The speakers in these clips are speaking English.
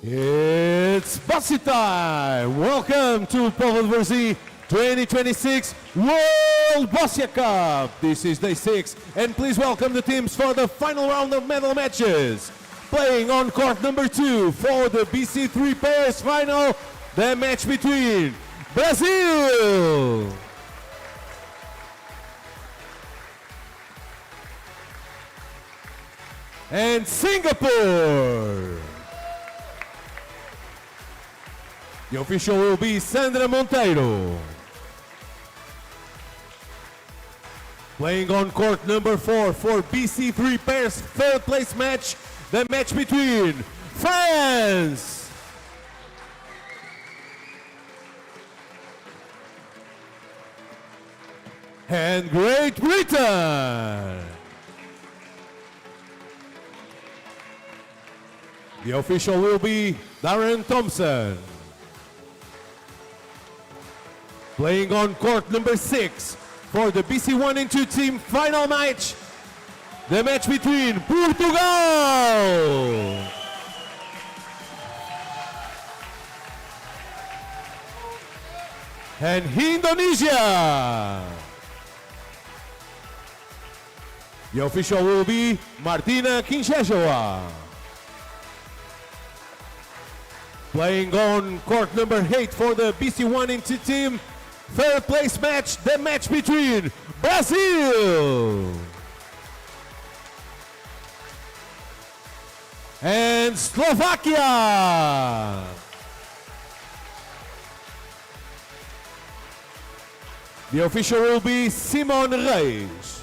It's Bossy time! Welcome to Povo de Varzim 2026 World Bossia Cup. This is day 6, and please welcome the teams for the final round of medal matches. Playing on court number 2 for the BC3 pairs final, the match between Brazil and Singapore. The official will be Sandra Monteiro. Playing on court number 4 for BC3 pairs third place match, the match between France and Great Britain. The official will be Darren Thompson. Playing on court number 6 for the BC1 and 2 team final match, the match between Portugal and Indonesia. The official will be Martina Kinchejoa. Playing on court number 8 for the BC1 and 2 team third place match, the match between Brazil and Slovakia. The official will be Simon Reis.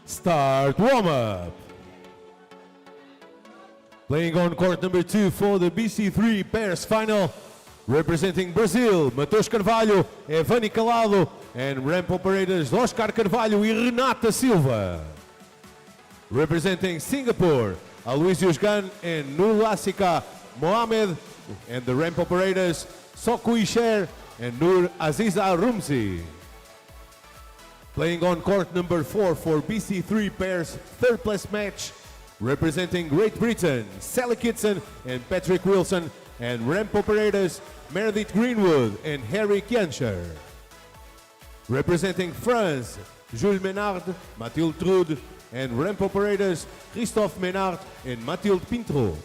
Start warm-up. Playing on court number 2 for the BC3 pairs final, representing Brazil, Matheus Carvalho, Evani Calado, and ramp operators Oscar Carvalho e Renata Silva. Representing Singapore, Aloysius Gan and Nurlasika Mohamed, and the ramp operators Sokui Sher and Nur Aziza Rumzi. Playing on court number 4 for BC3 pairs third place match, representing Great Britain, Sally Kitson and Patrick Wilson, and ramp operators Meredith Greenwood and Harry Kiancher. Representing France, Jules Menard, Mathilde Trude, and ramp operators Christophe Menard and Mathilde Pintro.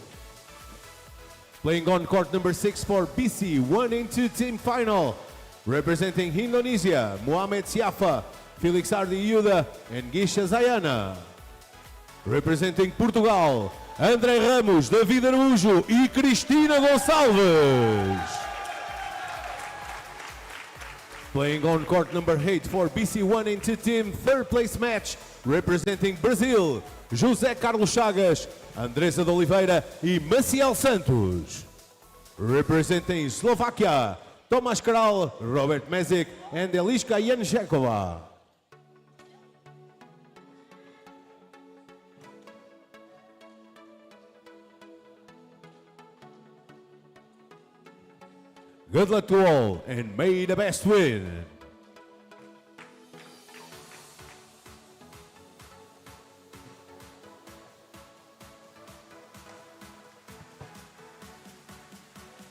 Playing on court number 6 for BC1 and 2 team final, representing Indonesia, Mohamed Siafa, Felix Ardi Yuda, and Guisha Zayana. Representing Portugal, André Ramos, David Araújo e Cristina Gonçalves. Playing on court number 8 for BC1 and 2 team third place match, representing Brazil, José Carlos Chagas, Andressa de Oliveira e Maciel Santos. Representing Slovakia, Tomáš Kral, Robert Mezic, and Eliška Janšekova. Good luck to all, and may the best win.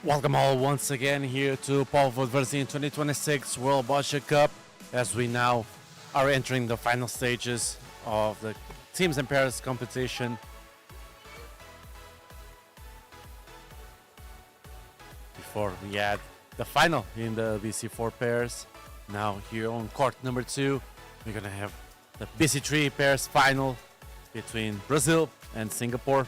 Welcome all once again here to Paul Vodverzin 2026 World Boccia Cup, as we now are entering the final stages of the teams and pairs competition. Before we had the final in the BC4 pairs, now here on court number 2, we're gonna have the BC3 pairs final between Brazil and Singapore.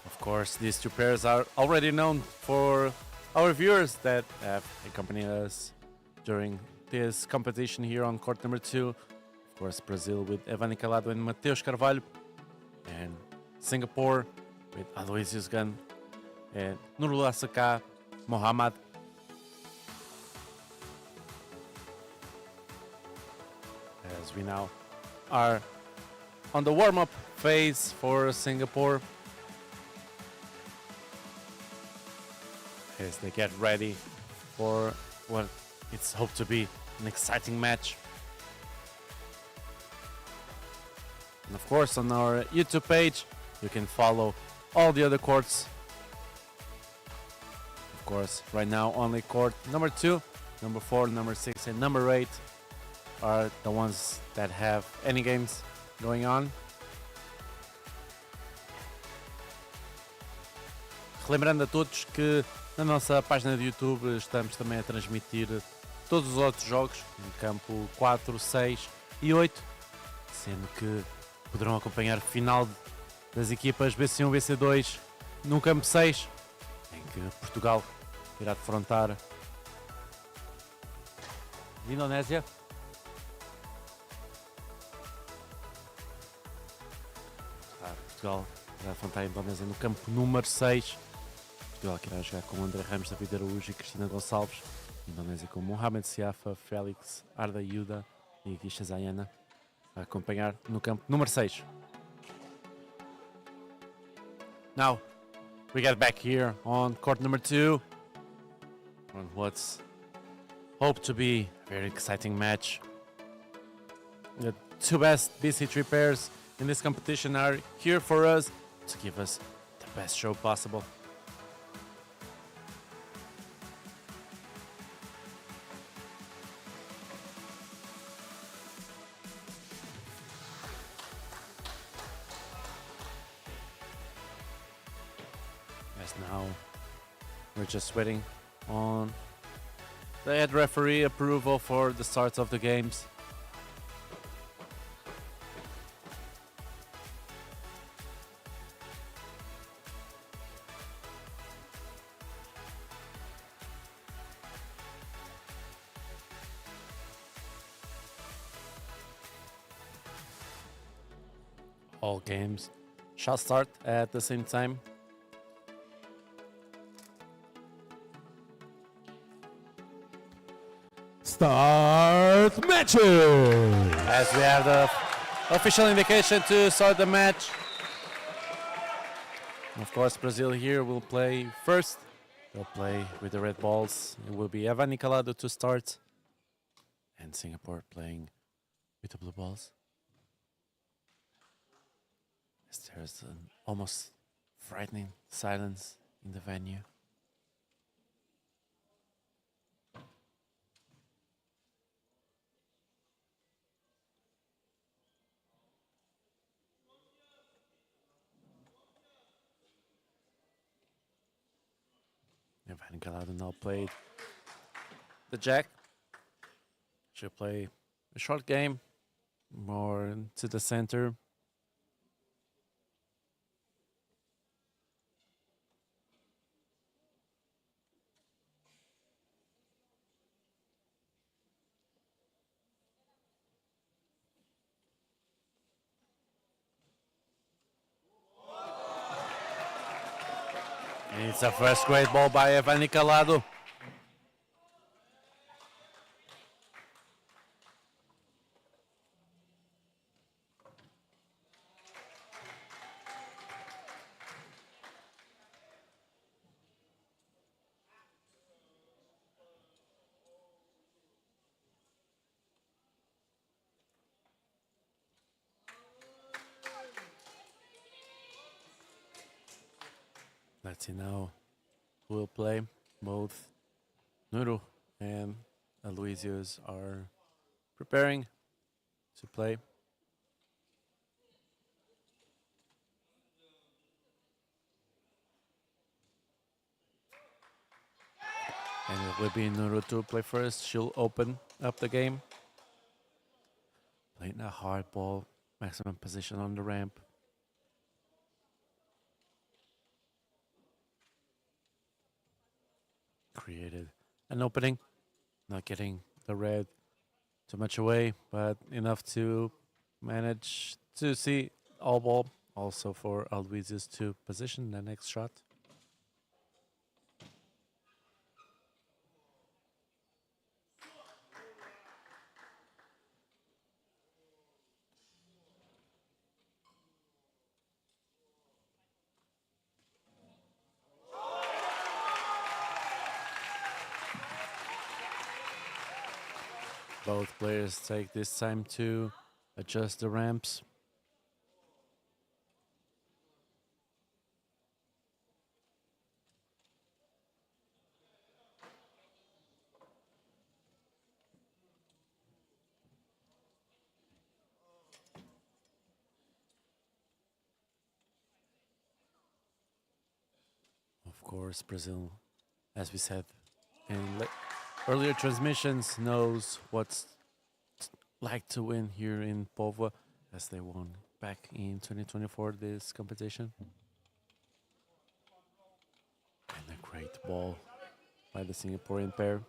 Of course, these two pairs are already known for our viewers that have accompanied us during this competition here on court number 2. Of course, Brazil with Evani Calado and Mateus Carvalho, and Singapore with Aloysius Gunn and Nurullah Saka Mohammad. As we now are on the warm-up phase for Singapore, as they get ready for what it's hoped to be an exciting match. And of course, on our YouTube page, you can follow all the other courts. Of course, right now only court number 2, number 4, number 6, and number 8 are the ones that have any games going on. Lembrando a todos que na nossa página de YouTube estamos também a transmitir todos os outros jogos no campo 4, 6 e 8, sendo que poderão acompanhar o final das equipas BC1 e BC2 no campo 6, em que Portugal irá defrontar a Indonésia. Portugal irá defrontar a Indonésia no campo número 6. Portugal que irá jogar com André Ramos, David Araújo e Cristina Gonçalves. Indonésia com Mohamed Siafa, Félix, Arda Yuda e Guisha Zayana a acompanhar no campo número 6. Now, we get back here on court number 2 on what's hoped to be a very exciting match. The two best BC3 pairs in this competition are here for us to give us the best show possible. As now we're just waiting on the head referee approval for the start of the games. All games shall start at the same time. Start matches! As we have the official indication to start the match. Of course, Brazil here will play first. They'll play with the red balls. It will be Evani Calado to start. And Singapore playing with the blue balls. As there's an almost frightening silence in the venue. Evani Calado now played the jack. Should play a short game, more to the center. And it's a first great ball by Evani Calado. Let's see now who will play. Both Nuru and Aloysius are preparing to play. And it will be Nuru to play first. She'll open up the game. Playing a hard ball, maximum position on the ramp. Created an opening, not getting the red too much away, but enough to manage to see all ball. Also for Aloysius to position the next shot. Both players take this time to adjust the ramps. Of course, Brazil, as we said in earlier transmissions, knows what's like to win here in Pova, as they won back in 2024 this competition. And a great ball by the Singaporean pair.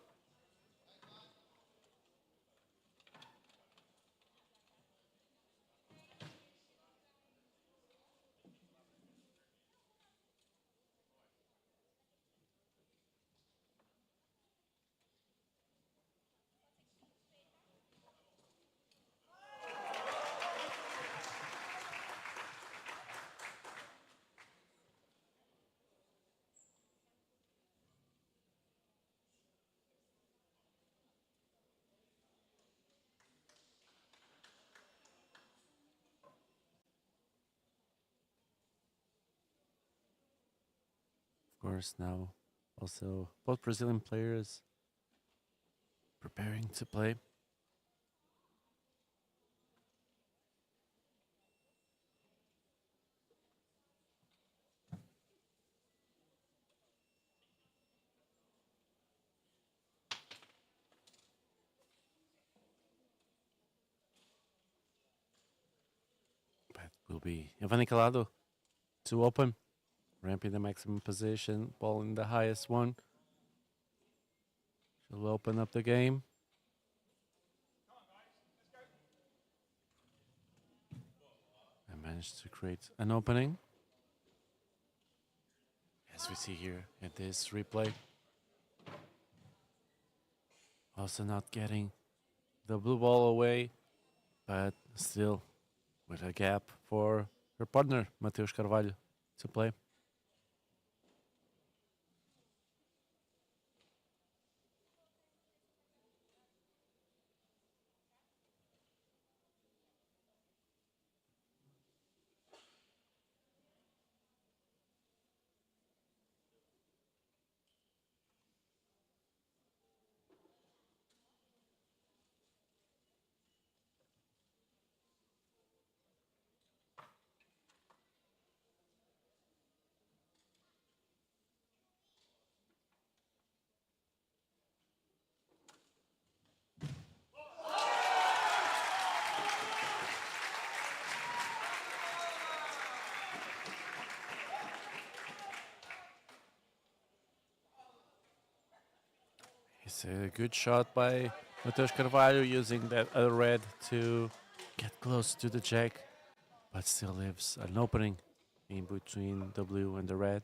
Of course, now also both Brazilian players preparing to play. But will be Evani Calado to open, ramping the maximum position, ball in the highest one. She'll open up the game. And managed to create an opening. As we see here in this replay. Also not getting the blue ball away, but still with a gap for her partner, Mateus Carvalho, to play. It's a good shot by Mateus Carvalho using that other red to get close to the jack, but still leaves an opening in between the blue and the red.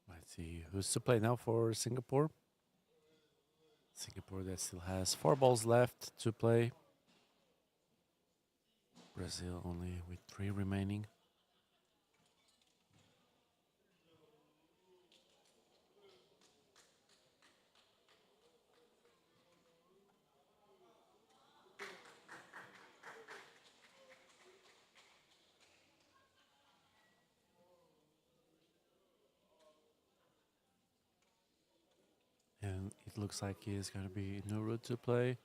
Let's see who's to play now for Singapore. Singapore that still has 4 balls left to play. Brazil only with 3 remaining. It looks like he is going to be Nuru to play.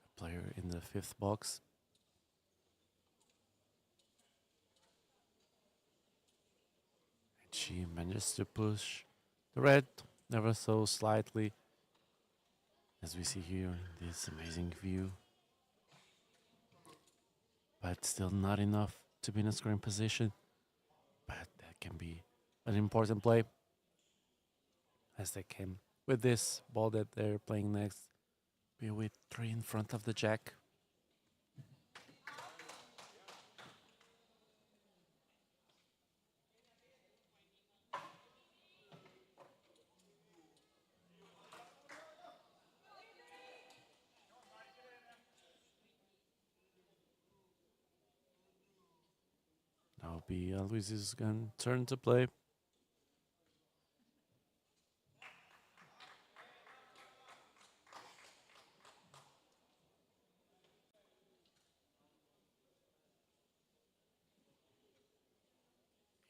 The player in the fifth box. And she manages to push the red ever so slightly. As we see here in this amazing view. But still not enough to be in a scoring position. But that can be an important play. As they came with this ball that they're playing next. Be with 3 in front of the jack. Now will be Luis's turn to play.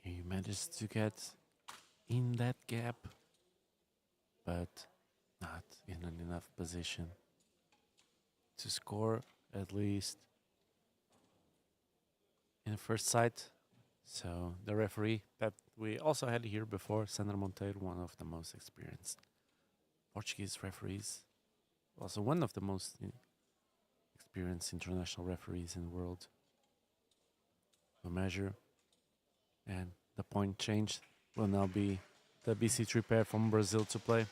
He managed to get in that gap, but not in an enough position to score at least in the first sight. So the referee that we also had here before, Sandra Monteiro, one of the most experienced Portuguese referees, also one of the most experienced international referees in the world. The measure and the point change will now be the BC3 pair from Brazil to play.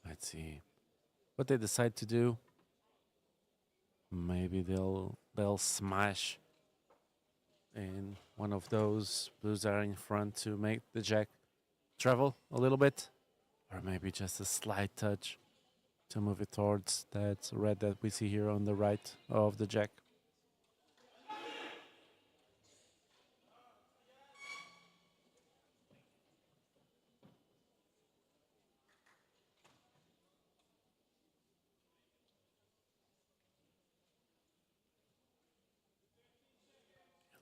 Let's see what they decide to do. Maybe they'll smash in one of those blues that are in front to make the jack travel a little bit, or maybe just a slight touch to move it towards that red that we see here on the right of the jack.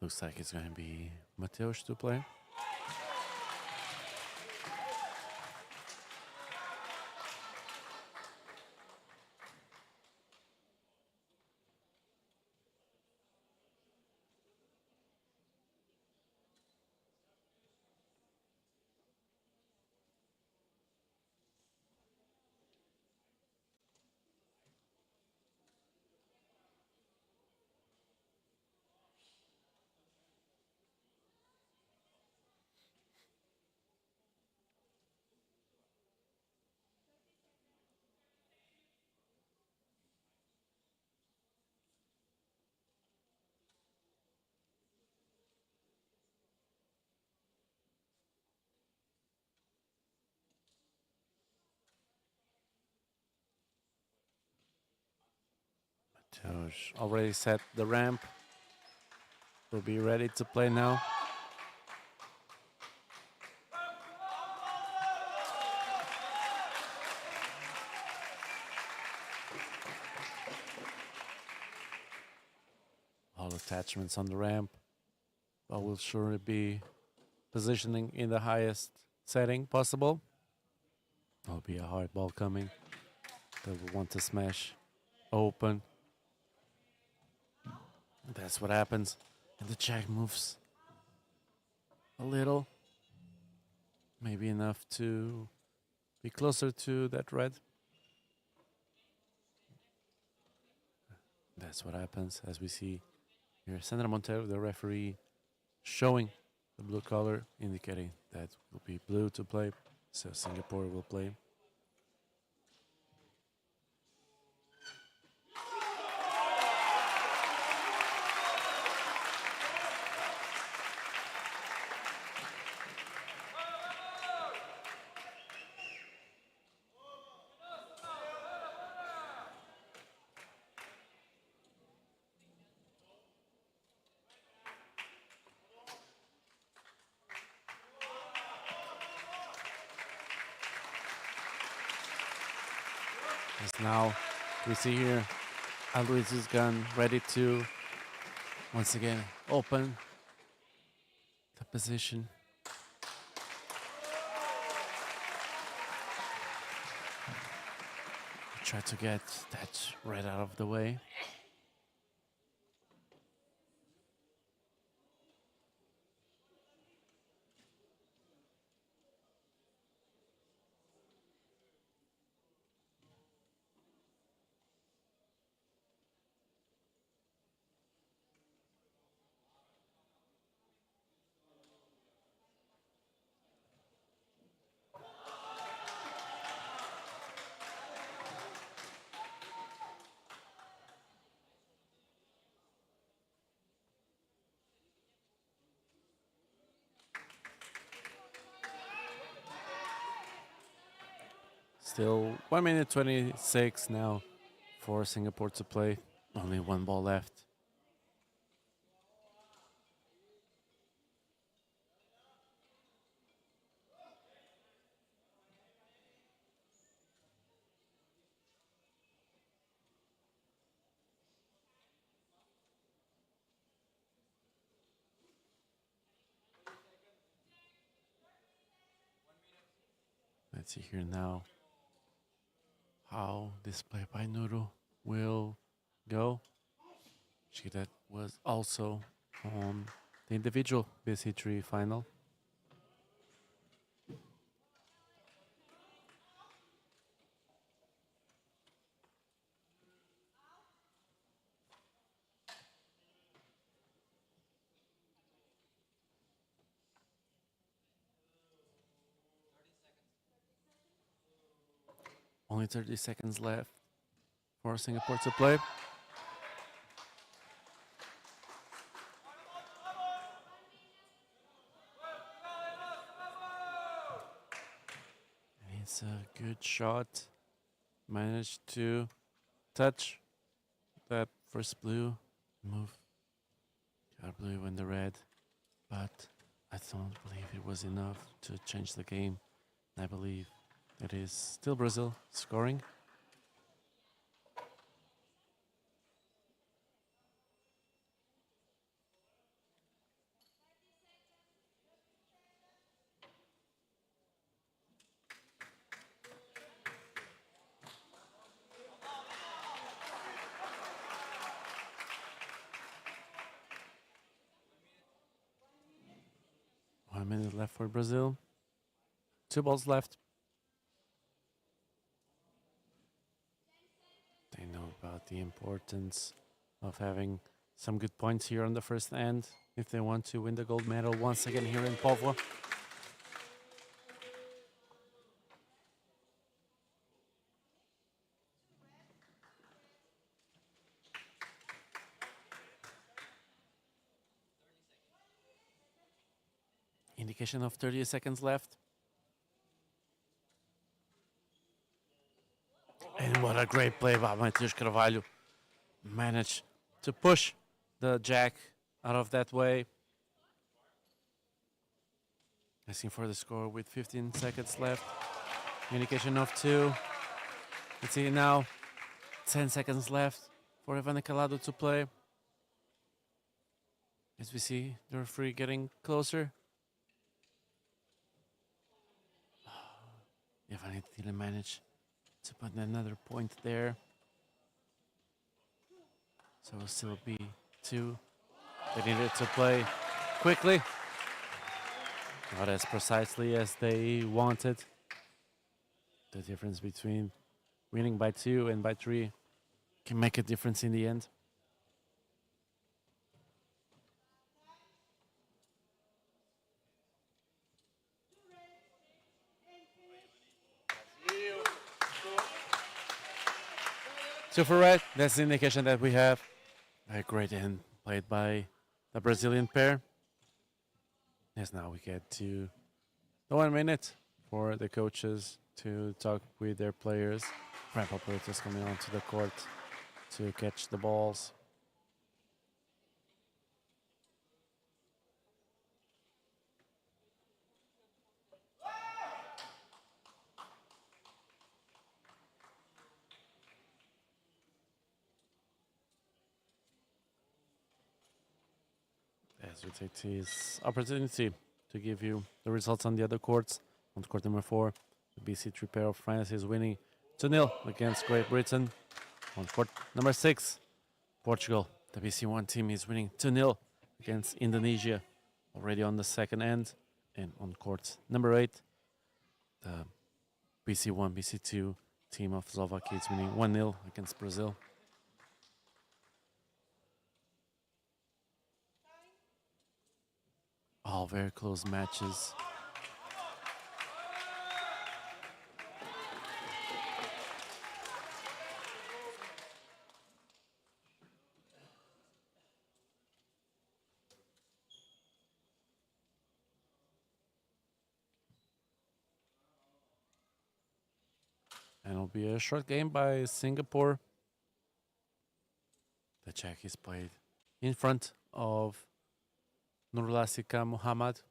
Looks like it's going to be Mateus to play. Mateus already set the ramp. Will be ready to play now. All attachments on the ramp. But will surely be positioning in the highest setting possible. There'll be a hard ball coming. They will want to smash open. That's what happens. And the jack moves a little. Maybe enough to be closer to that red. That's what happens as we see here. Sandra Monteiro, the referee, showing the blue color, indicating that will be blue to play. So Singapore will play. As now we see here Aloysius gun ready to once again open the position. Try to get that right out of the way. Still 1 minute 26 now for Singapore to play. Only one ball left. Let's see here now how this play by Nuru will go. That was also on the individual BC3 final. Only 30 seconds left for Singapore to play. It's a good shot. Managed to touch that first blue, move got blue and the red, but I don't believe it was enough to change the game. I believe it is still Brazil scoring. One minute left for Brazil. 2 balls left. They know about the importance of having some good points here on the first end if they want to win the gold medal once again here in Póvoa. Indication of 30 seconds left. And what a great play by Matheus Carvalho. Managed to push the jack out of that way. Asking for the score with 15 seconds left. Indication of 2. Let's see now. 10 seconds left for Ivan Calado to play. As we see the referee getting closer. Ivan didn't manage to put another point there. So it will still be 2. They needed to play quickly. Not as precisely as they wanted. The difference between winning by 2 and by 3 can make a difference in the end. So for red, that's the indication that we have a great end played by the Brazilian pair. Yes, now we get to the 1 minute for the coaches to talk with their players. Ramp operators coming onto the court to catch the balls. as we take this opportunity to give you the results on the other courts. On court number 4, the BC3 pair of France is winning 2-0 against Great Britain. On court number 6, Portugal, the BC1 team is winning 2-0 against Indonesia, already on the second end. And on court number 8, the BC1, BC2 team of Slovakia is winning 1-0 against Brazil. All very close matches. And it'll be a short game by Singapore. The check is played in front of Nurlasika Muhammad.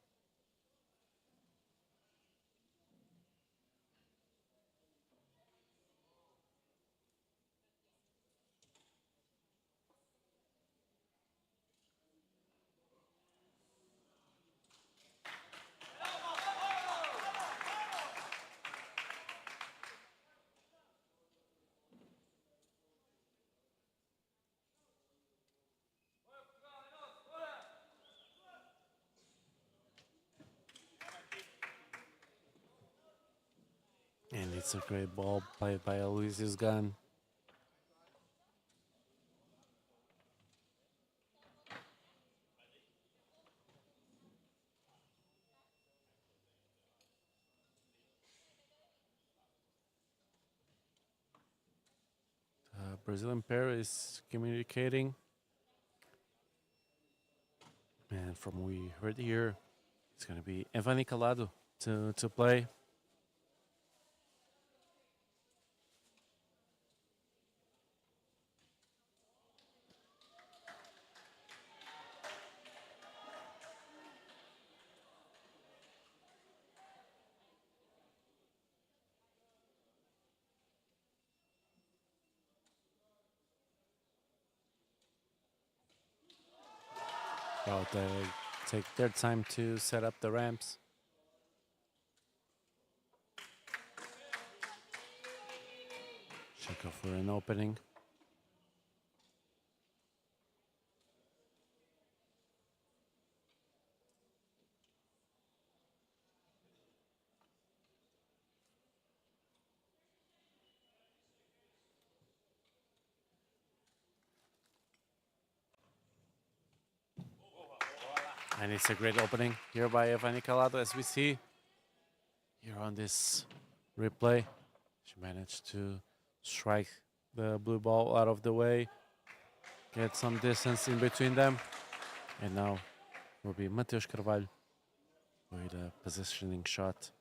And it's a great ball played by Aloysius Gunn. The Brazilian pair is communicating. And from what we heard here, it's going to be Evani Calado to play. Well, they take their time to set up the ramps. Check out for an opening. And it's a great opening here by Evani Calado, as we see here on this replay. She managed to strike the blue ball out of the way, get some distance in between them. And now will be Mateus Carvalho with a positioning shot.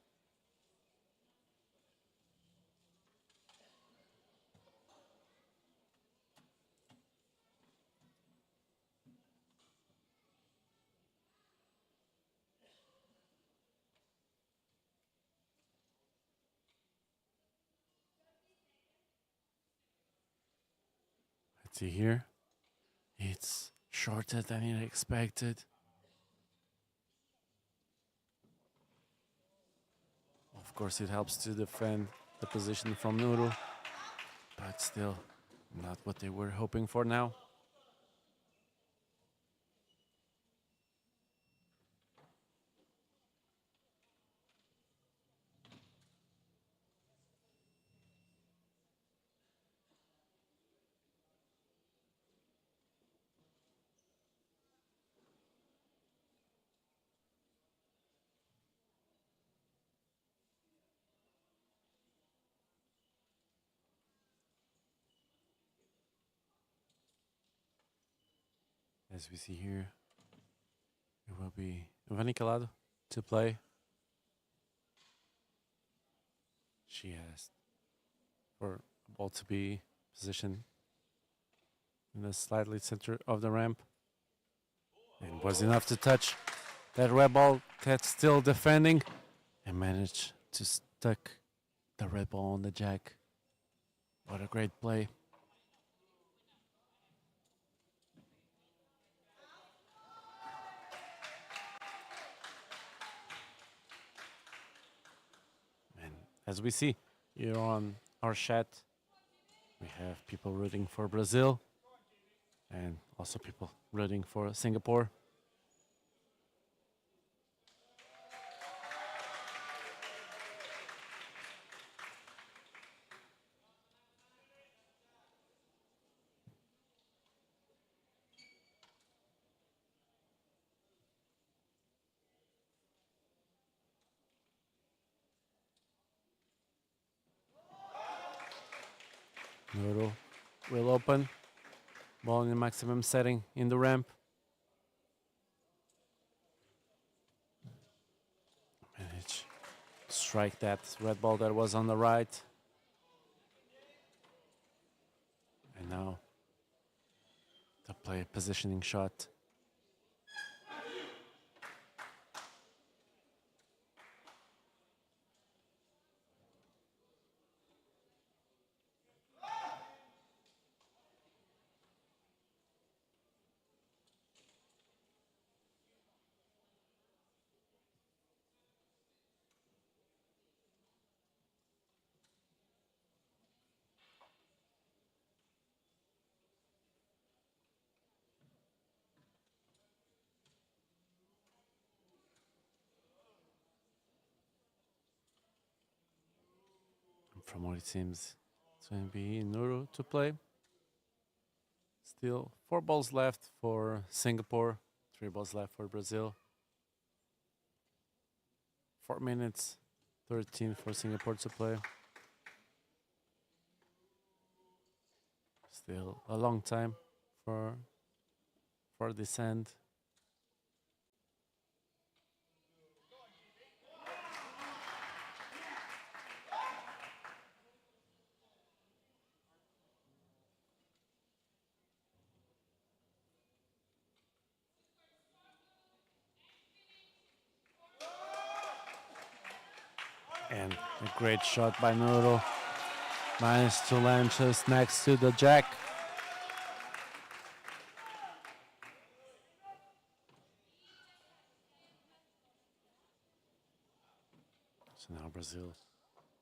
Let's see here. It's shorter than expected. Of course, it helps to defend the position from Nuru, but still not what they were hoping for now. As we see here, it will be Evani Calado to play. She asked for a ball to be positioned in the slightly center of the ramp. And was enough to touch that red ball that's still defending and managed to stuck the red ball on the jack. What a great play. as we see here on our chat, we have people rooting for Brazil and also people rooting for Singapore. Nuro will open. Ball in the maximum setting in the ramp. Manage to strike that red ball that was on the right. And now to play a positioning shot. From what it seems, it's going to be Nuru to play. Still 4 balls left for Singapore, 3 balls left for Brazil. 4 minutes, 13 for Singapore to play. Still a long time for this end. And a great shot by Nuro. Managed to land just next to the jack. So now Brazil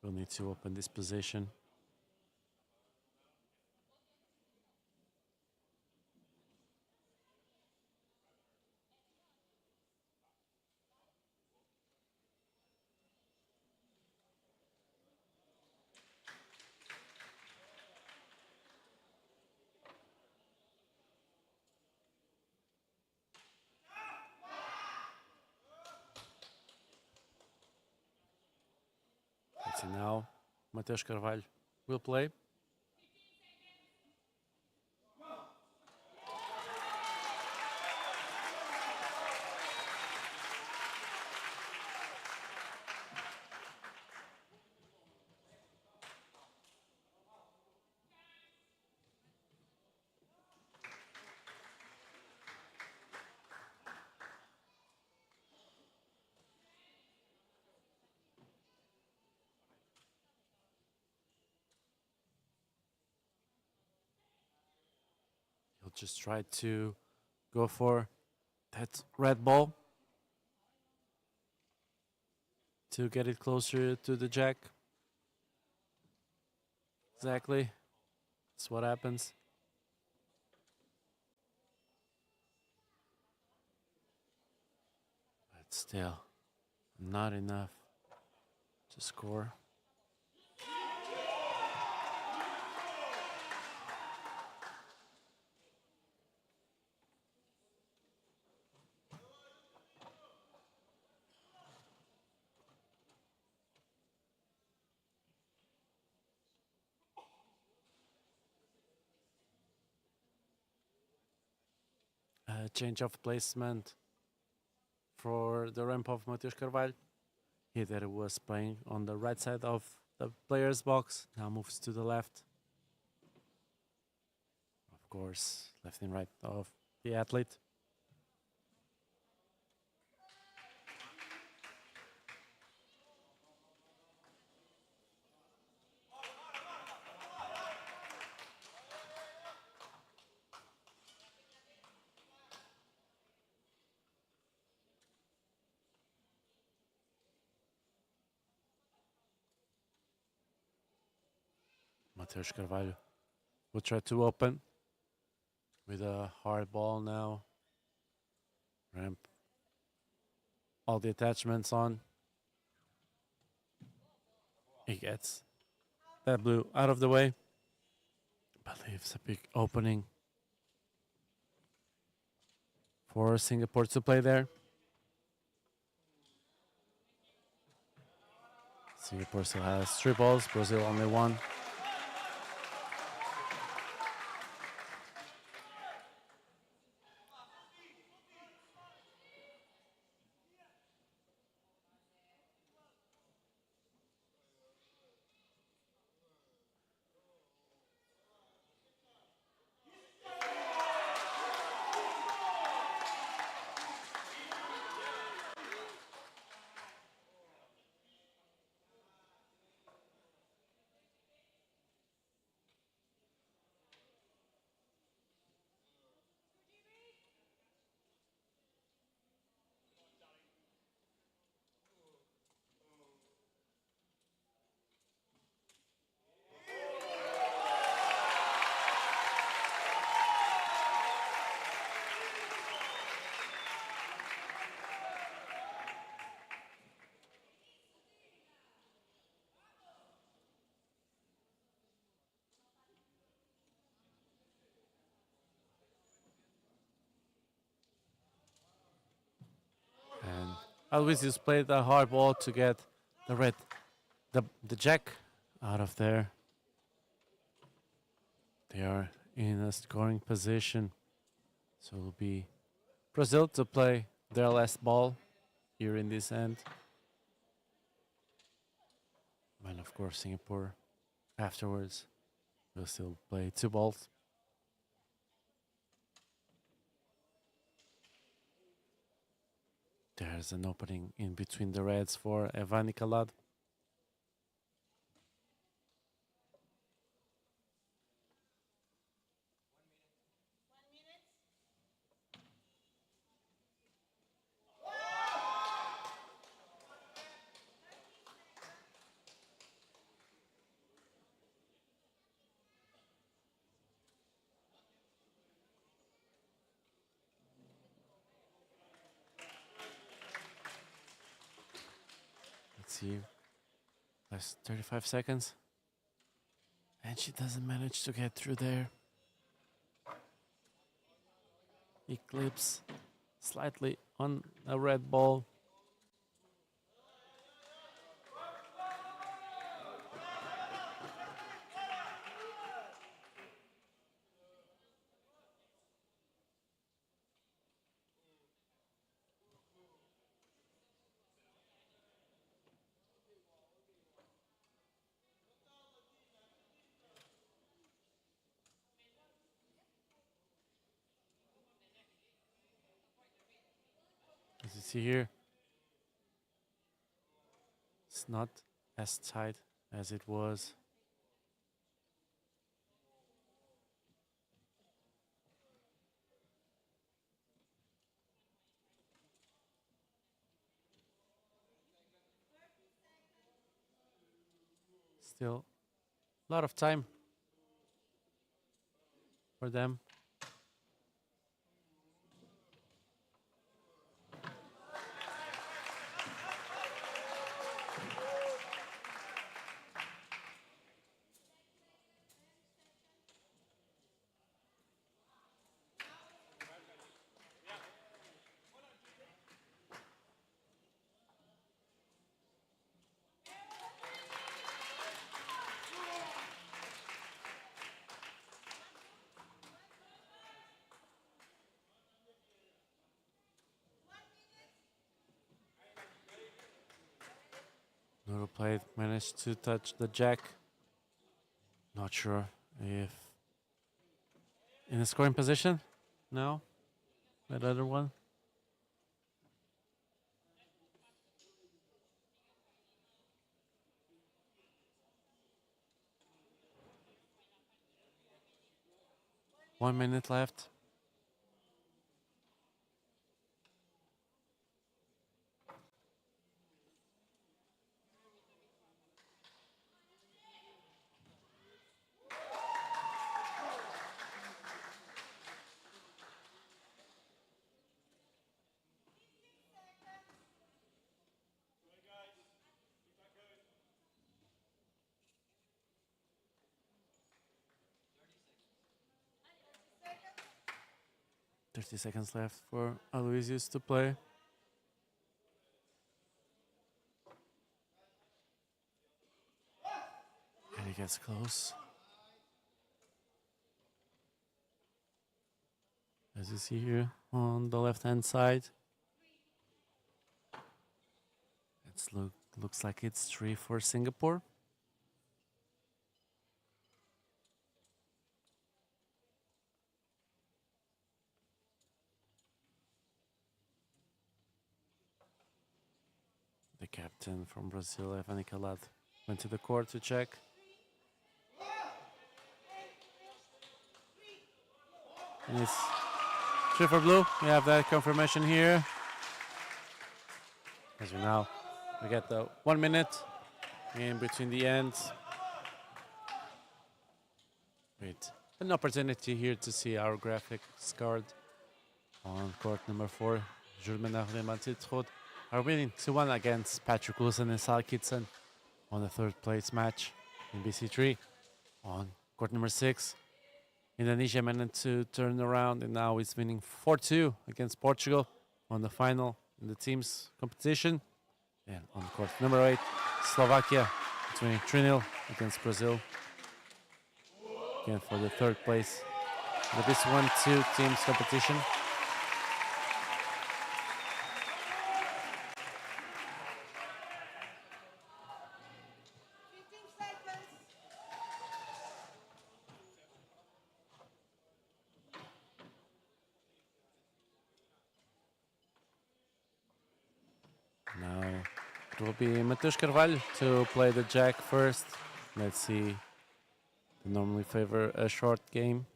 will need to open this position. Let's see now, Mateus Carvalho will play. He'll just try to go for that red ball to get it closer to the jack. Exactly. That's what happens. But still, not enough to score. Change of placement for the ramp of Mateus Carvalho. He that was playing on the right side of the player's box now moves to the left. Of course, left and right of the athlete. Mateus Carvalho will try to open with a hard ball now. Ramp all the attachments on. He gets that blue out of the way. But leaves a big opening for Singapore to play there. Singapore still has 3 balls, Brazil only 1. And Aloysius played a hard ball to get the jack out of there. They are in a scoring position. So it will be Brazil to play their last ball here in this end. And of course Singapore afterwards will still play 2 balls. There's an opening in between the reds for Evani Calado. Let's see. Last 35 seconds. And she doesn't manage to get through there. Eclipse slightly on a red ball. As you see here, it's not as tight as it was. Still a lot of time for them. Noro played, managed to touch the jack. Not sure if in a scoring position. No, that other one. One minute left. 30 seconds left for Aloysius to play. And he gets close. As you see here on the left-hand side. Looks like it's 3 for Singapore. The captain from Brazil, Evani Calado, went to the court to check. And it's 3 for blue. We have that confirmation here. As we get the 1 minute in between the ends. With an opportunity here to see our graphics card on court number 4. Jules-Ménard Mantitrod are winning 2-1 against Patrick Wilson and Sal Kitson on the 3rd place match in BC3. On court number 6, Indonesia managed to turn around and now is winning 4-2 against Portugal on the final in the teams competition. And on court number 8, Slovakia is winning 3-0 against Brazil. Again for the 3rd place with this 1-2 teams competition. Now it will be Matheus Carvalho to play the jack first. Let's see. They normally favor a short game.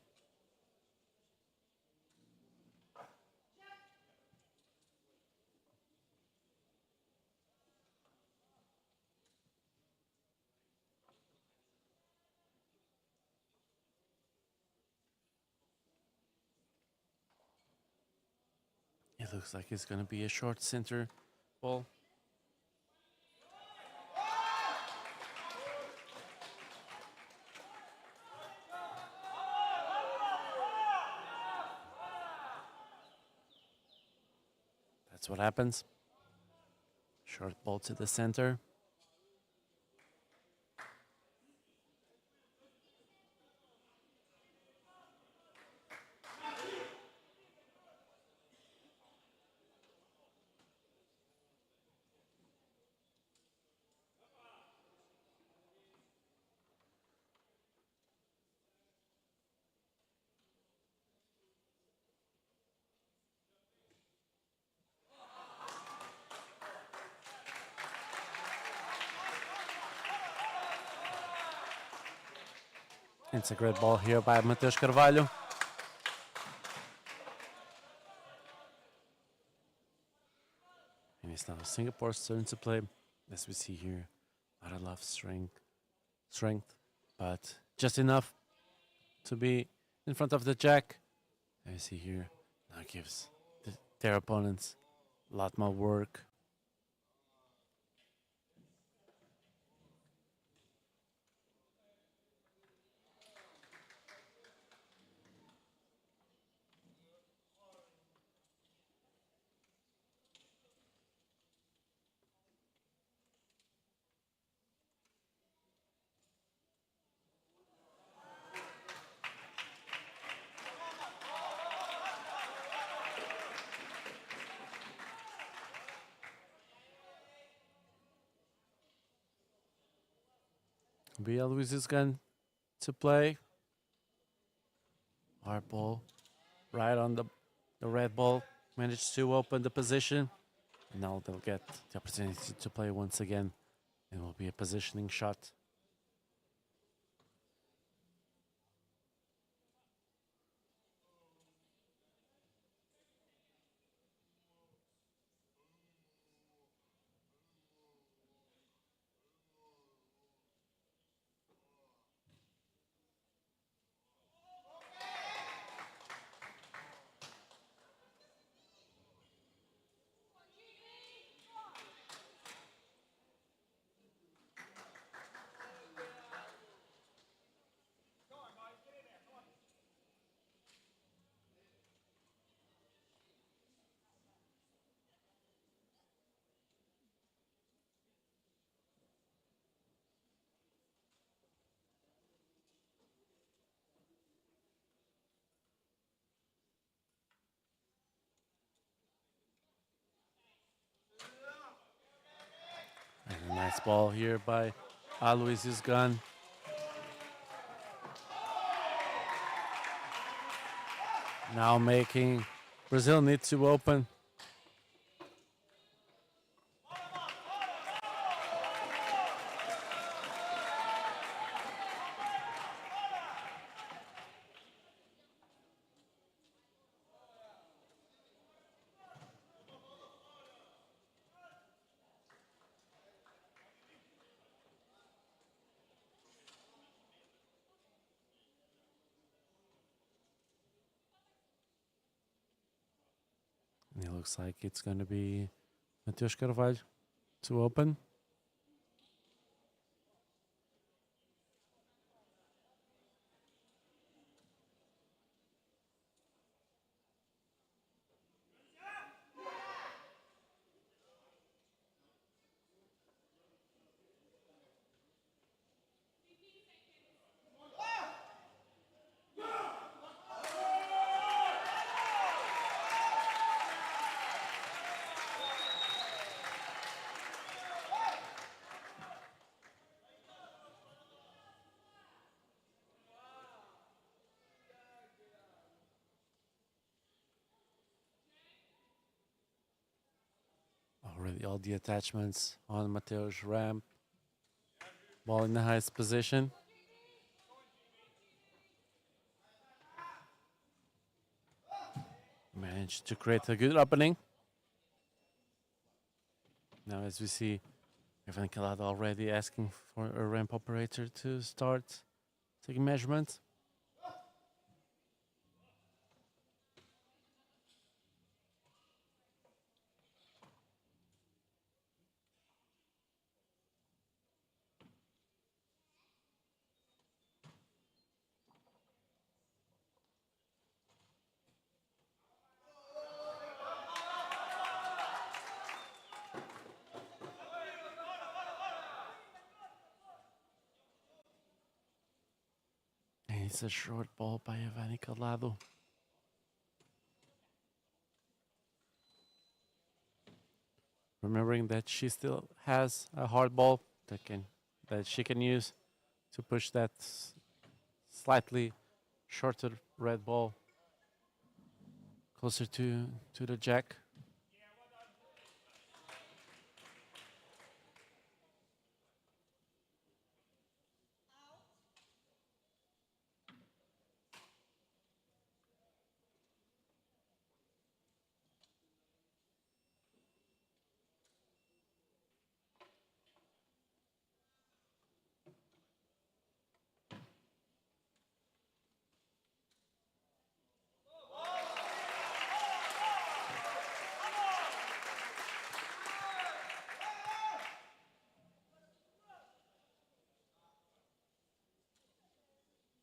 It looks like it's going to be a short center ball. That's what happens. Short ball to the center. It's a great ball here by Matheus Carvalho. And it's now Singapore's turn to play. As we see here, not a lot of strength, but just enough to be in front of the jack. As you see here, now gives their opponents a lot more work. Biel with his gun to play. Hard ball right on the red ball. Managed to open the position. And now they'll get the opportunity to play once again. It will be a positioning shot. Nice ball here by Aloysius Gunn. Now making Brazil need to open. And it looks like it's going to be Matheus Carvalho to open. Already all the attachments on Mateus' ramp. Ball in the highest position. Managed to create a good opening. Now as we see, Evan Calado already asking for a ramp operator to start taking measurements. And it's a short ball by Evan Calado. Remembering that she still has a hard ball that she can use to push that slightly shorter red ball closer to the jack.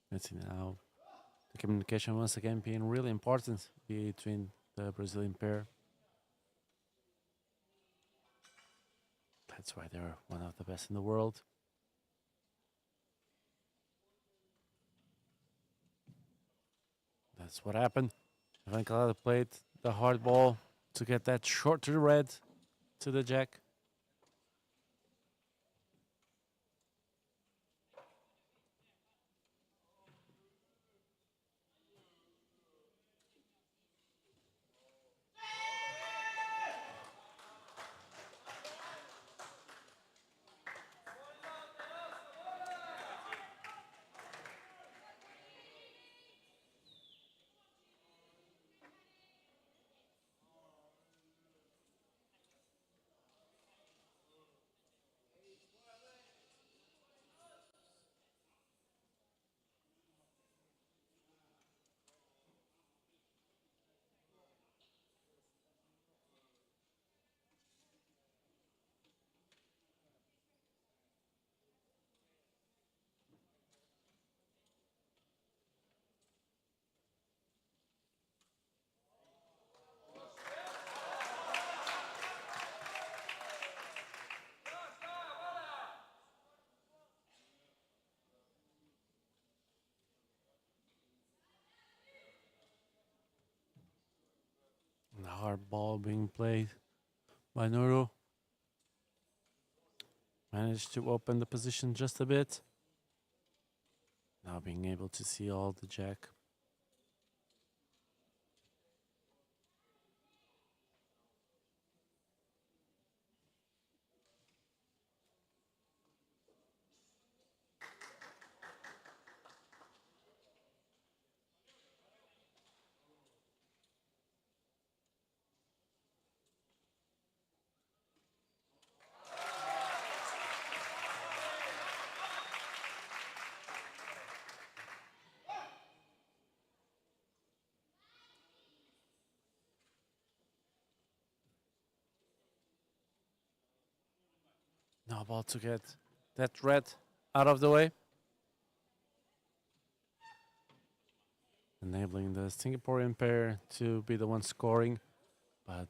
Let's see now. The communication once again being really important between the Brazilian pair. That's why they're one of the best in the world. That's what happened. Evan Calado played the hard ball to get that shorter red to the jack. And the hard ball being played by Nuru. managed to open the position just a bit. Now being able to see all the jack. Now about to get that red out of the way. Enabling the Singaporean pair to be the one scoring, but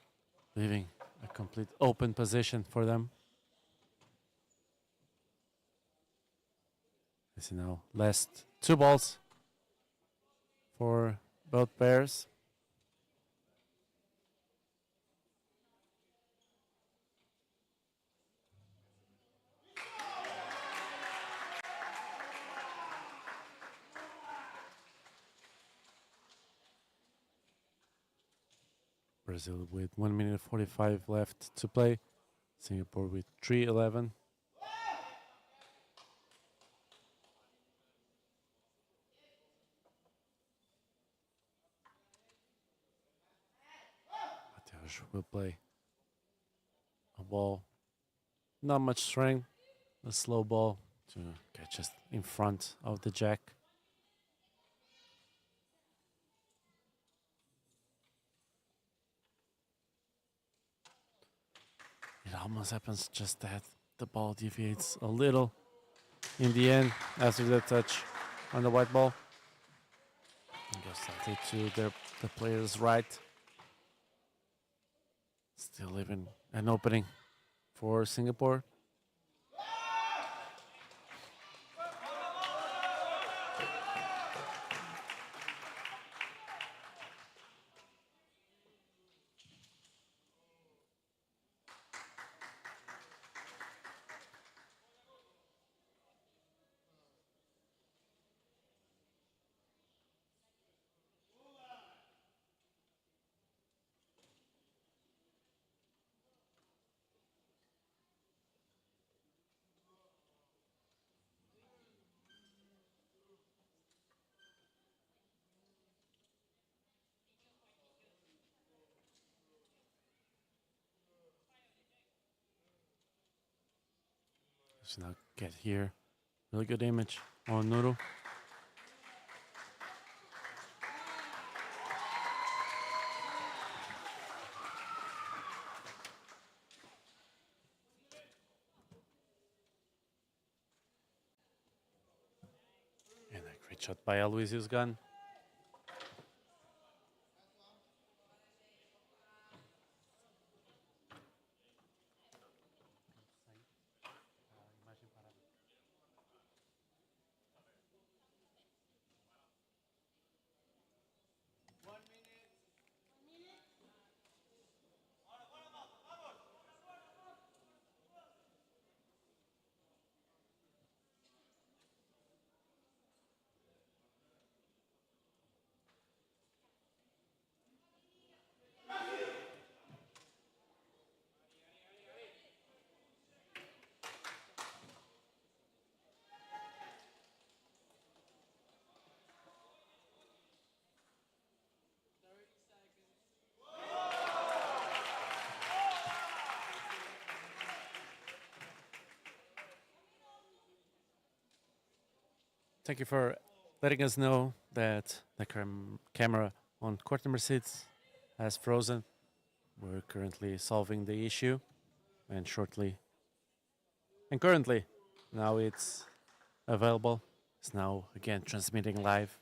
leaving a complete open position for them. This is now last 2 balls for both pairs. Brazil with 1 minute 45 left to play. Singapore with 3:11. Mateus will play a ball, not much strength, a slow ball to get just in front of the jack. It almost happens just that the ball deviates a little in the end after the touch on the white ball. And goes slightly to the player's right. Still leaving an opening for Singapore. So now get here. Really good image on Nuru. And a great shot by Aloysius Gunn. Thank you for letting us know that the camera on court number 6 has frozen. We're currently solving the issue, and currently, now it's available. It's now again transmitting live.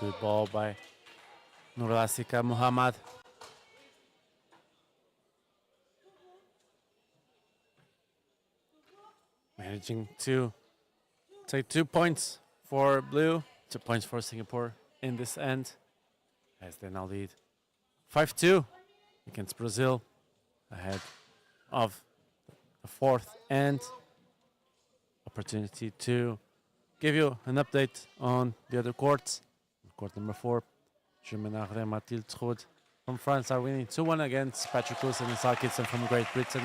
Good ball by Nurasika Muhammad. Managing to take 2 points for Blue, 2 points for Singapore in this end, as they now lead 5-2 against Brazil, ahead of the fourth end. Opportunity to give you an update on the other courts. Court number 4, Jumenare Mathilde Trud from France are winning 2-1 against Patrick Coulson and Sal Kitson from Great Britain.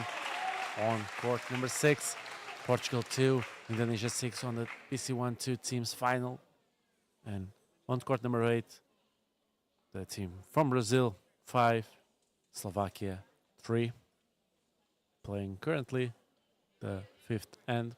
On court number 6, Portugal 2, Indonesia 6 on the BC1 2 teams final. And on court number 8, the team from Brazil 5, Slovakia 3, playing currently the 5th end.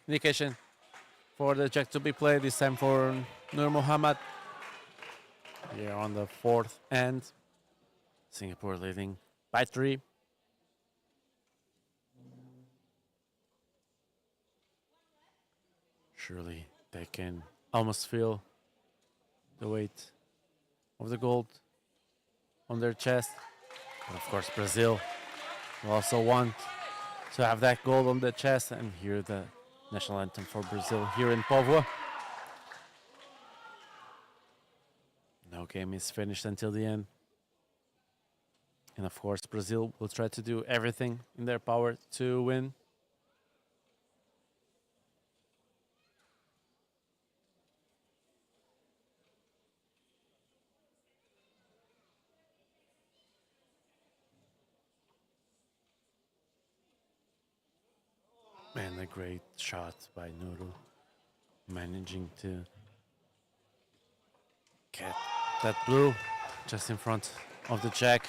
Indication for the check to be played, this time for Nur Muhammad. Here on the 4th end, Singapore leading by 3. Surely they can almost feel the weight of the gold on their chest. And of course, Brazil will also want to have that gold on the chest and hear the national anthem for Brazil here in Póvoa. No game is finished until the end. And of course, Brazil will try to do everything in their power to win. And a great shot by Nuru, managing to get that blue just in front of the jack.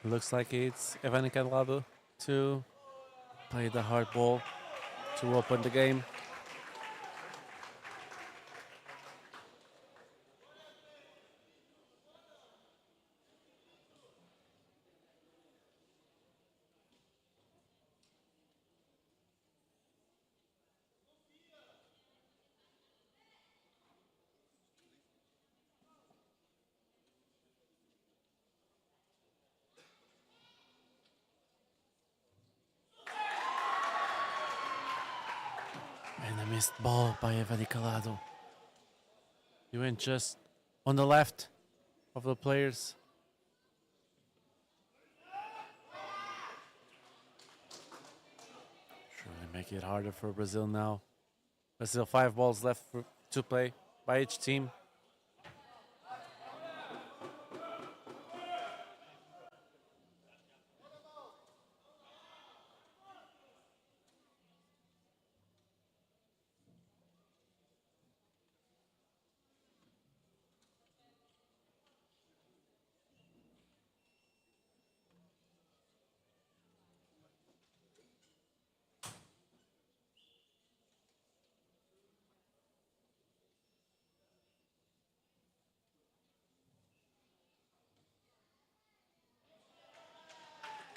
Looks like it's Evan Calado to play the hard ball to open the game. And a missed ball by Evan Calado. He went just on the left of the players. Surely make it harder for Brazil now. There's still 5 balls left to play by each team.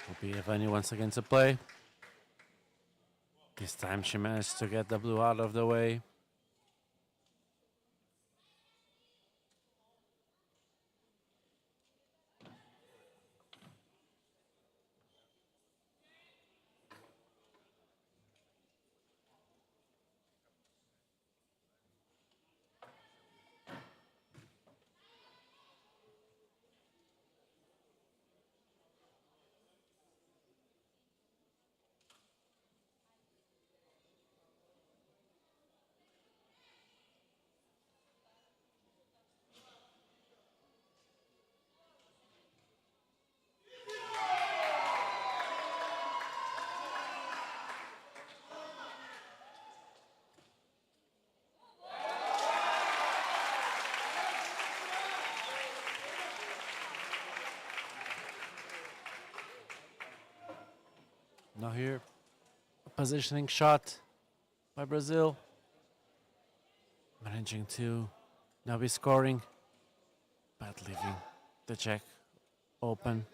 Will be Evani once again to play. This time she managed to get the blue out of the way. Now here, a positioning shot by Brazil. Managing to now be scoring, but leaving the check open.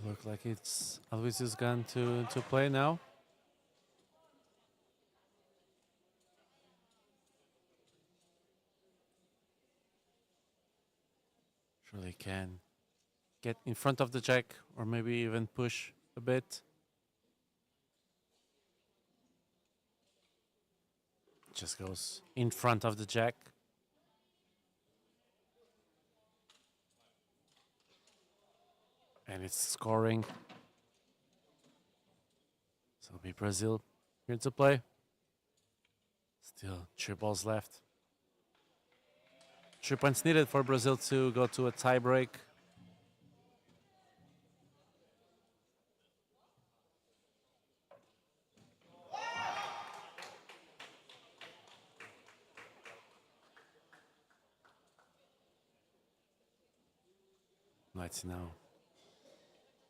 Look like it's Aloysius gone to play now. Surely can get in front of the jack or maybe even push a bit. Just goes in front of the jack. And it's scoring. So it'll be Brazil here to play. Still 3 balls left. 3 points needed for Brazil to go to a tie break. Let's see now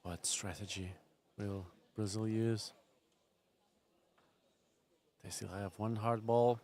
what strategy will Brazil use. They still have 1 hard ball.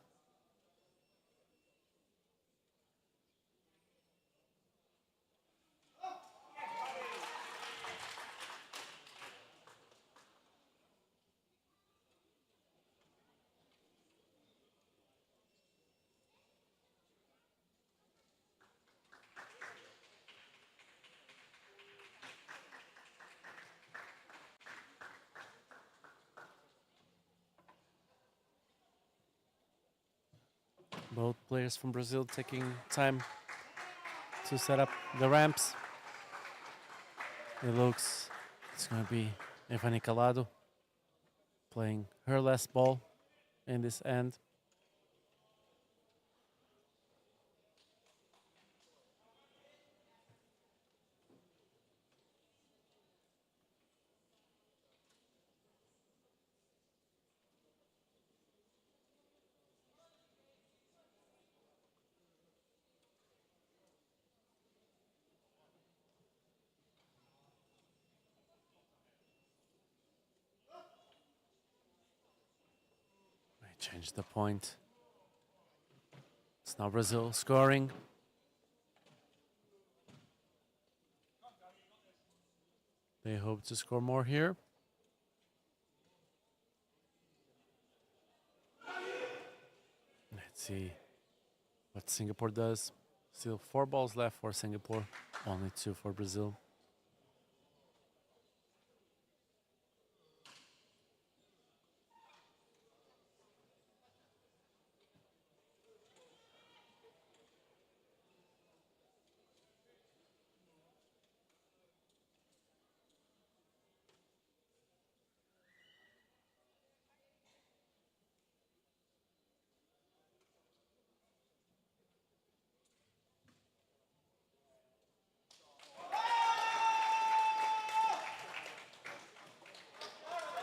Both players from Brazil taking time to set up the ramps. It looks it's going to be Evani Calado playing her last ball in this end. Change the point. It's now Brazil scoring. They hope to score more here. Let's see what Singapore does. Still 4 balls left for Singapore, only 2 for Brazil.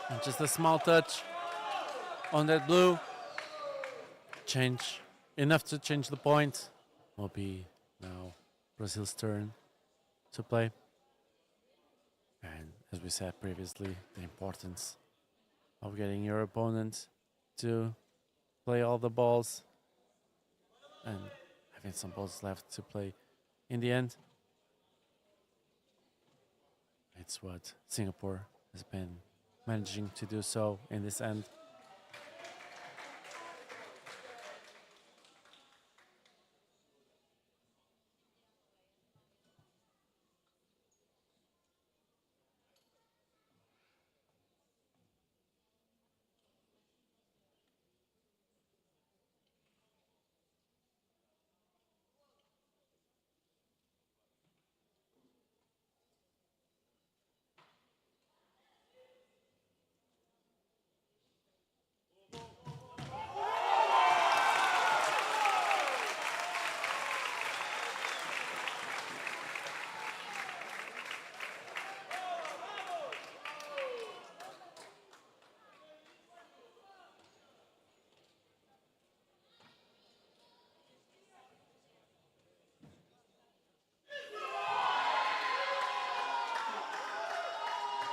And just a small touch on that blue. Change enough to change the point. Will be now Brazil's turn to play. And as we said previously, the importance of getting your opponent to play all the balls and having some balls left to play in the end. It's what Singapore has been managing to do so in this end.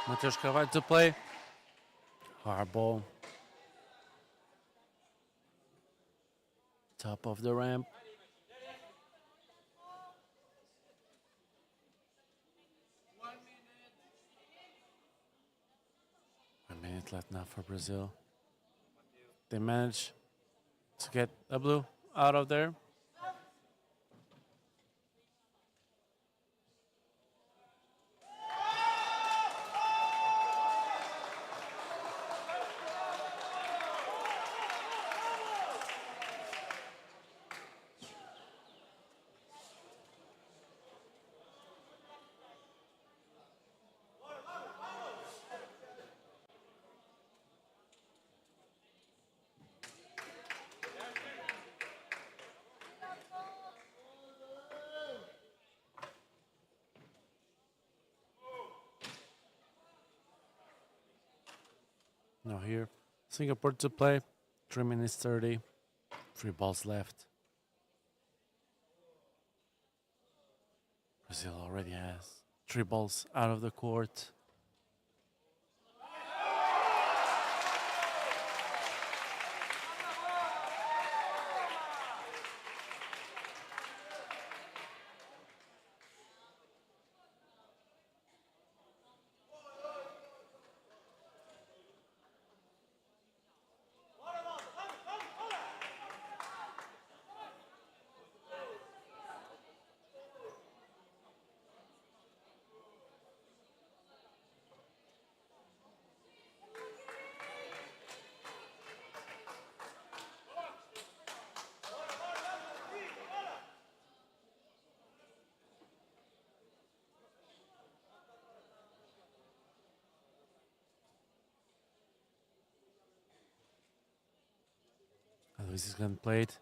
Mateus Carvalho to play. Hard ball. Top of the ramp. One minute left now for Brazil. They manage to get a blue out of there. Now here, Singapore to play. 3 minutes 30. 3 balls left. Brazil already has 3 balls out of the court. Aloysius Gun played,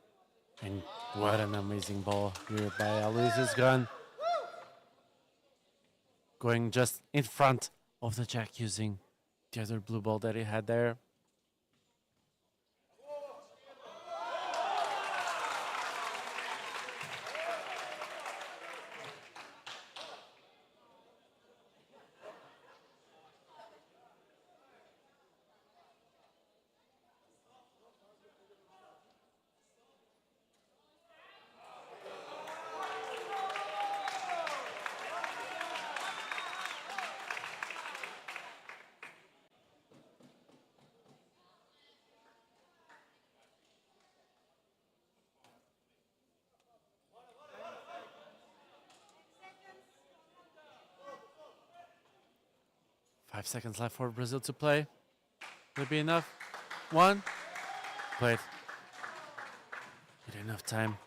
and what an amazing ball here by Aloysius Gun. Going just in front of the jack using the other blue ball that he had there. Five seconds left for Brazil to play. Will it be enough? One. Played. Not enough time.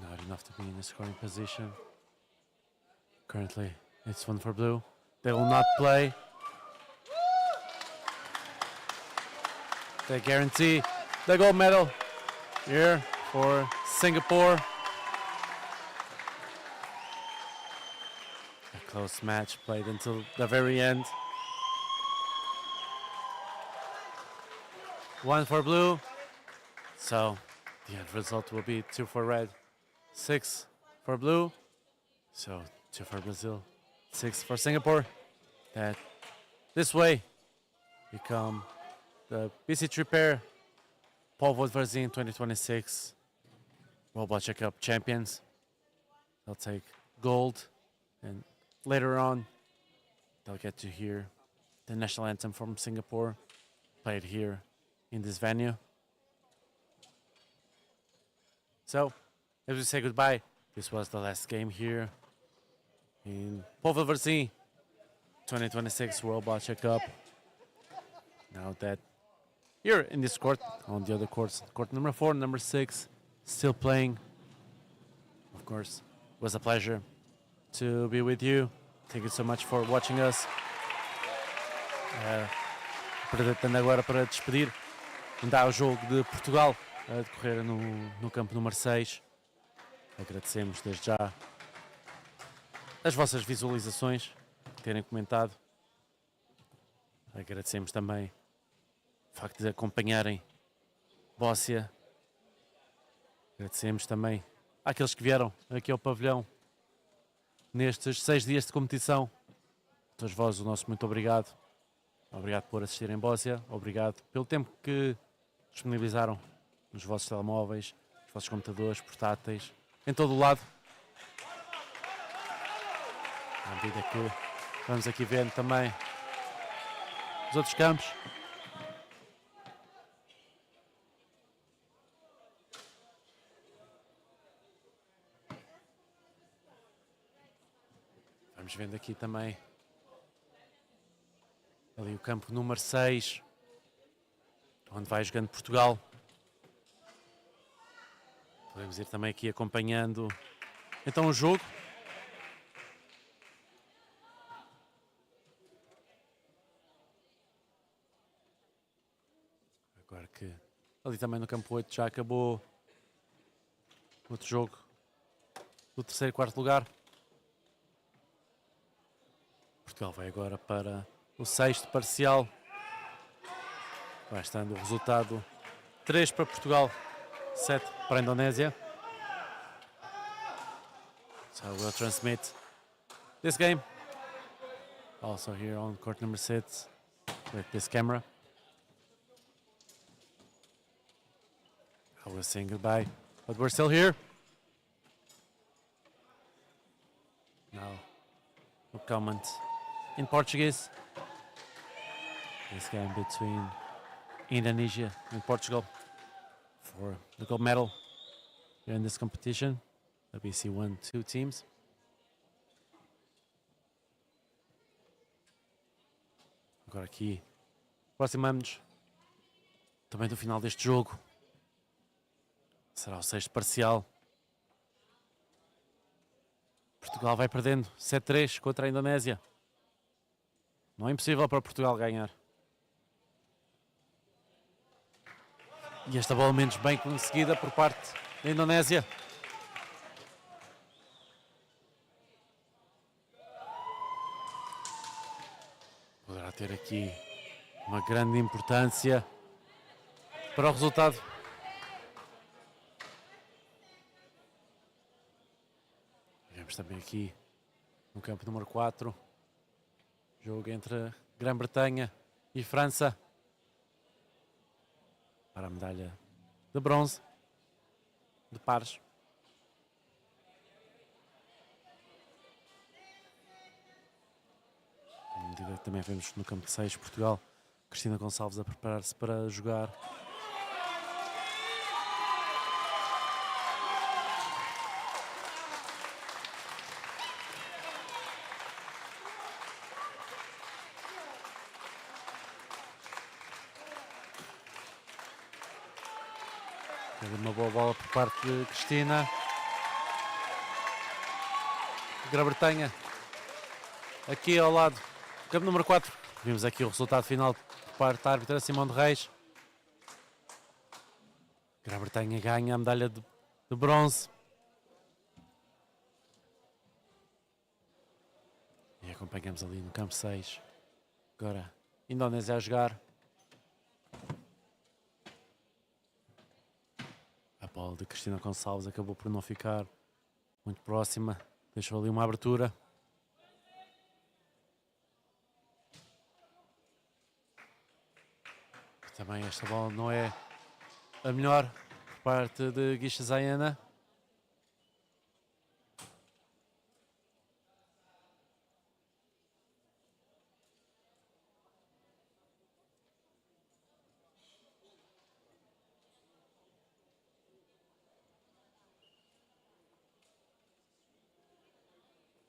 Not enough to be in the scoring position. Currently, it's one for blue. They will not play. They guarantee the gold medal here for Singapore. A close match played until the very end. One for blue. So the end result will be 2 for red, 6 for blue. So 2 for Brazil, 6 for Singapore. That this way become the BC3 pair Paul Varzin 2026 World Bocce Cup champions. They'll take gold, and later on they'll get to hear the national anthem from Singapore played here in this venue. So, as we say goodbye, this was the last game here in Paul Varzin 2026 World Bocce Cup. Now that here in this court, on the other courts, court number 4, number 6, still playing. Of course, it was a pleasure to be with you. Thank you so much for watching us. Aproveitando agora para despedir, ainda há o jogo de Portugal a decorrer no campo número 6. Agradecemos desde já as vossas visualizações, terem comentado. Agradecemos também o facto de acompanharem Bóssia. Agradecemos também àqueles que vieram aqui ao pavilhão nestes 6 dias de competição. A todos vós, o nosso muito obrigado. Obrigado por assistirem em Bóssia. Obrigado pelo tempo que disponibilizaram nos vossos telemóveis, nos vossos computadores, portáteis, em todo o lado. À medida que vamos aqui vendo também os outros campos. Vamos vendo aqui também ali o campo número 6, onde vai jogando Portugal. Podemos ir também aqui acompanhando então o jogo. Agora que ali também no campo 8 já acabou outro jogo do terceiro e quarto lugar. Portugal vai agora para o sexto parcial. Vai estando o resultado 3 para Portugal, 7 para a Indonésia. So we'll transmit this game also here on court number 6 with this camera. I was saying goodbye, but we're still here. Now, no comment in Portuguese. This game between Indonesia and Portugal for the gold medal here in this competition. The BC1-2 teams. Agora aqui, aproximamos-nos também do final deste jogo. Será o sexto parcial. Portugal vai perdendo 7-3 contra a Indonésia. Não é impossível para Portugal ganhar. E esta bola menos bem conseguida por parte da Indonésia. Poderá ter aqui uma grande importância para o resultado. Vemos também aqui no campo número 4. Jogo entre Grã-Bretanha e França para a medalha de bronze de pares. À medida que também vemos no campo de 6 Portugal, Cristina Gonçalves a preparar-se para jogar. Uma boa bola por parte de Cristina. Grã-Bretanha aqui ao lado do campo número 4. Vimos aqui o resultado final por parte da árbitra Simone de Reis. Grã-Bretanha ganha a medalha de bronze. E acompanhamos ali no campo 6. Agora Indonésia a jogar. A bola de Cristina Gonçalves acabou por não ficar muito próxima. Deixou ali uma abertura. Também esta bola não é a melhor por parte de Guixa Zayana.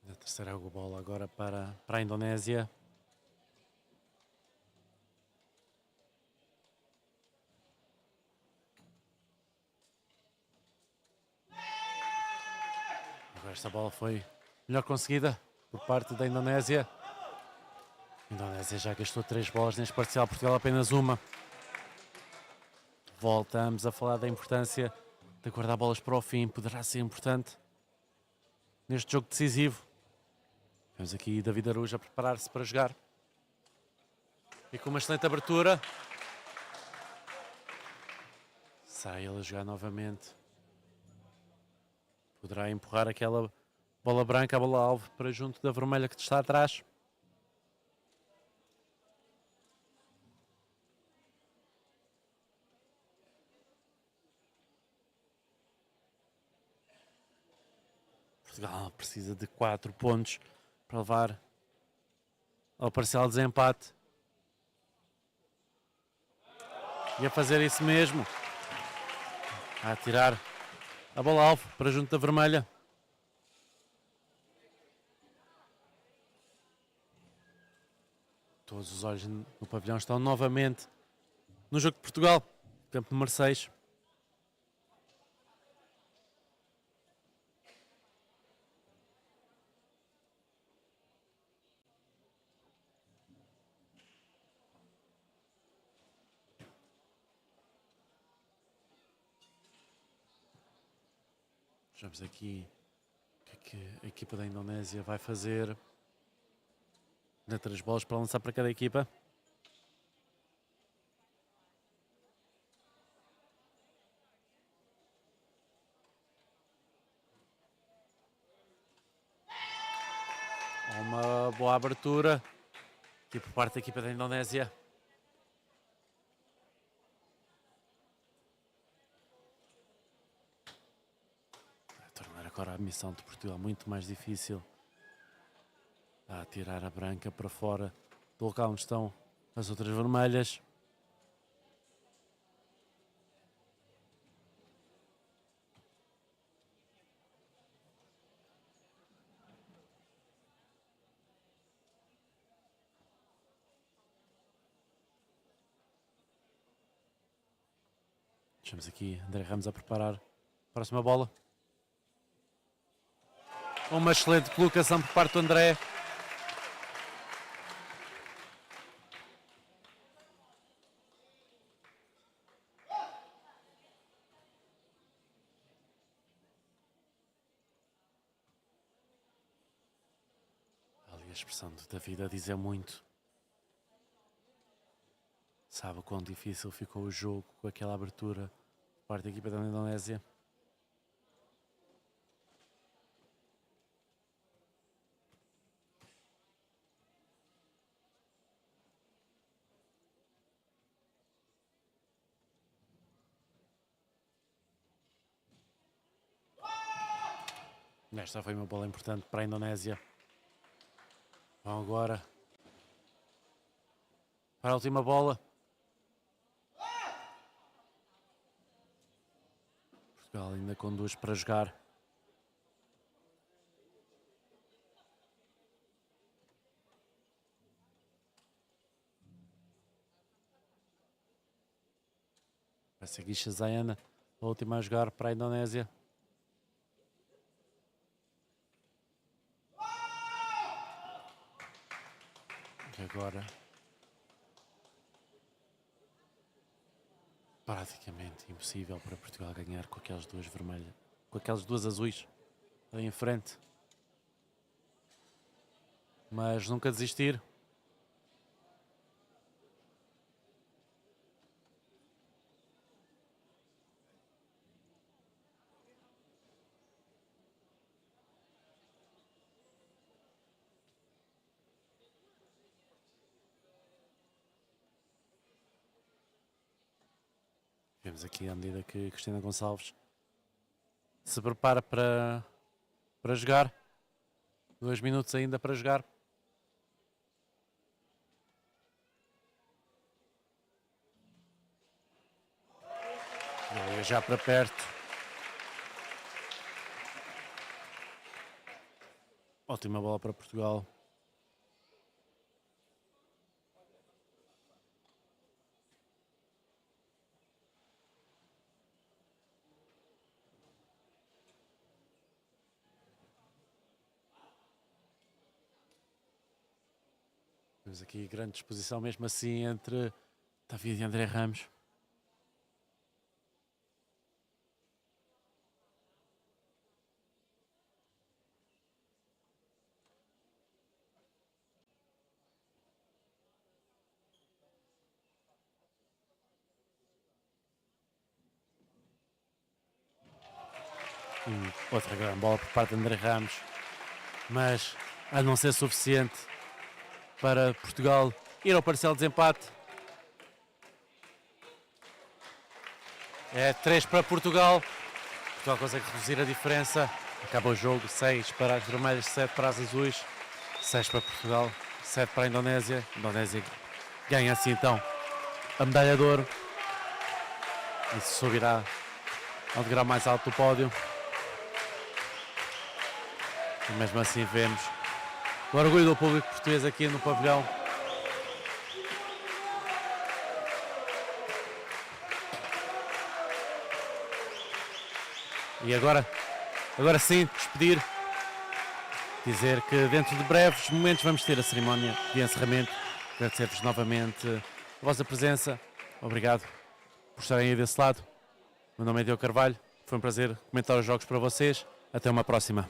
A terceira bola agora para a Indonésia. Agora esta bola foi melhor conseguida por parte da Indonésia. A Indonésia já gastou 3 bolas neste parcial, Portugal apenas uma. Voltamos a falar da importância de guardar bolas para o fim. Poderá ser importante neste jogo decisivo. Vemos aqui David Arujo a preparar-se para jogar. E com uma excelente abertura. Sai ele a jogar novamente. Poderá empurrar aquela bola branca, a bola alvo, para junto da vermelha que está atrás. Portugal precisa de 4 pontos para levar ao parcial de desempate. E a fazer isso mesmo. A atirar a bola alvo para junto da vermelha. Todos os olhos no pavilhão estão novamente no jogo de Portugal, campo número 6. Vamos aqui o que a equipa da Indonésia vai fazer. Ainda 3 bolas para lançar para cada equipa. Uma boa abertura aqui por parte da equipa da Indonésia. Vai tornar agora a missão de Portugal muito mais difícil. A tirar a branca para fora do local onde estão as outras vermelhas. Deixamos aqui André Ramos a preparar a próxima bola. Uma excelente colocação por parte do André. Ali a expressão do David a dizer muito. Sabe o quão difícil ficou o jogo com aquela abertura por parte da equipa da Indonésia. Esta foi uma bola importante para a Indonésia. Vão agora para a última bola. Portugal ainda com 2 para jogar. Vai seguir Shazayana, a última a jogar para a Indonésia. E agora praticamente impossível para Portugal ganhar com aquelas 2 vermelhas, com aquelas 2 azuis ali em frente. Mas nunca desistir. Vemos aqui à medida que Cristina Gonçalves se prepara para jogar. 2 minutos ainda para jogar. E já para perto. Ótima bola para Portugal. Temos aqui grande disposição mesmo assim entre David e André Ramos. E outra grande bola por parte de André Ramos, mas a não ser suficiente para Portugal ir ao parcial de desempate. É 3 para Portugal. Portugal consegue reduzir a diferença. Acaba o jogo, 6 para as vermelhas, 7 para as azuis. 6 para Portugal, 7 para a Indonésia. A Indonésia ganha assim então a medalha de ouro. E subirá ao degrau mais alto do pódio. E mesmo assim vemos o orgulho do público português aqui no pavilhão. E agora sim, despedir. Dizer que dentro de breves momentos vamos ter a cerimónia de encerramento. Agradecer-vos novamente a vossa presença. Obrigado por estarem aí desse lado. Meu nome é Diogo Carvalho. Foi um prazer comentar os jogos para vocês. Até uma próxima.